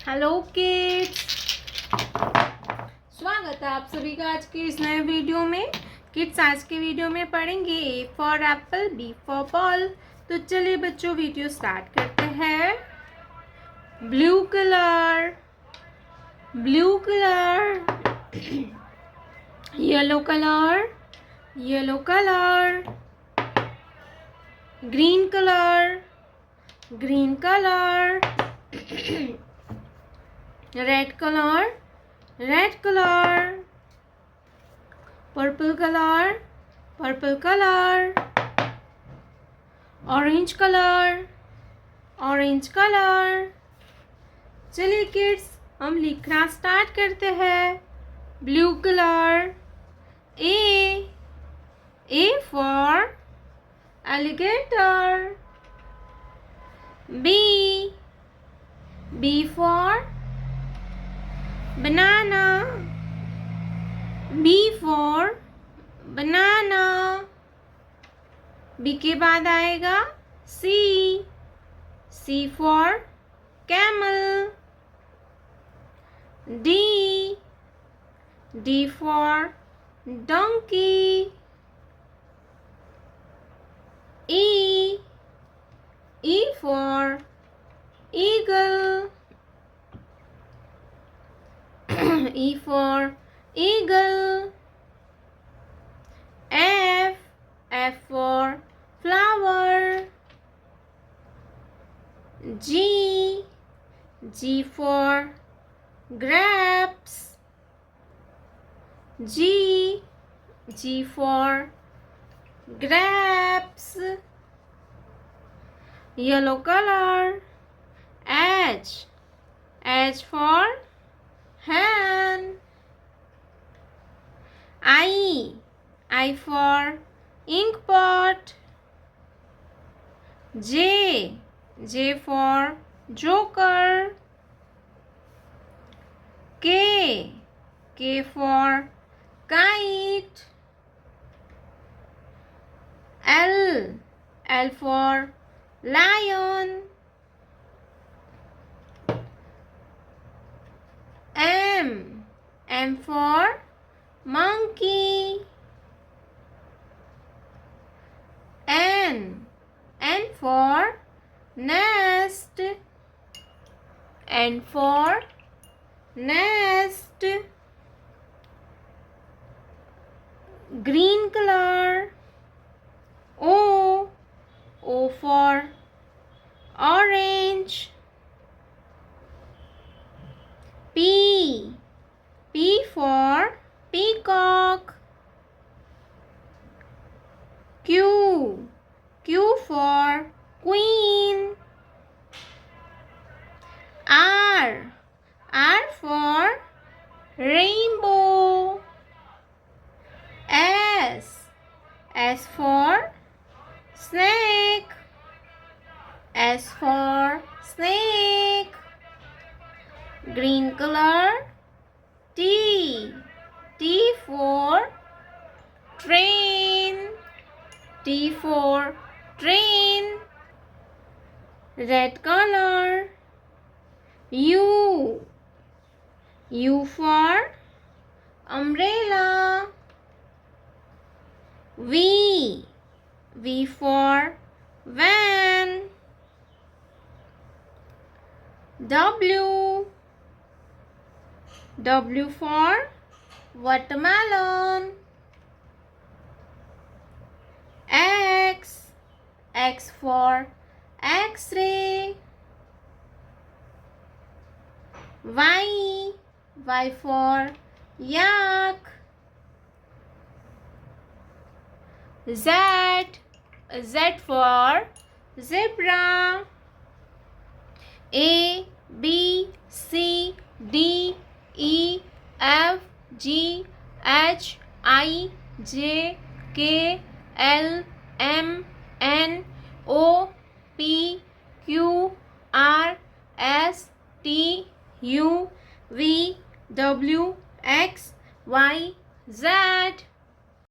Hello kids, स्वागत है आप सभी का आज के इस नए वीडियो में। किड्स, आज के वीडियो में पढ़ेंगे A for apple, B for ball. तो चलिए बच्चों, वीडियो स्टार्ट करते हैं। Blue colour, blue colour, yellow colour, yellow colour, green colour, green colour, red color, red color, purple color, purple color, orange color, orange color। चलिए kids, हम लिखना start करते हैं। Blue colour, A for alligator, B for banana, B for banana, B के बाद आएगा C for camel, D for donkey, E for eagle, E for eagle, F for flower, G for grapes, G for grapes, yellow color, H for hand, I for ink pot, J for joker, K for kite, L for lion, M for monkey, N for nest, N for nest, green color, O for orange, P for peacock, Q for queen, R for rainbow, S for snake, S for snake, green color, T for train, T for train, red color, U for umbrella, V for van, W for watermelon, X for X-ray, Y for yak, Z for zebra, A B C D E F G H I J K L M N O P Q R S T U V W X Y Z।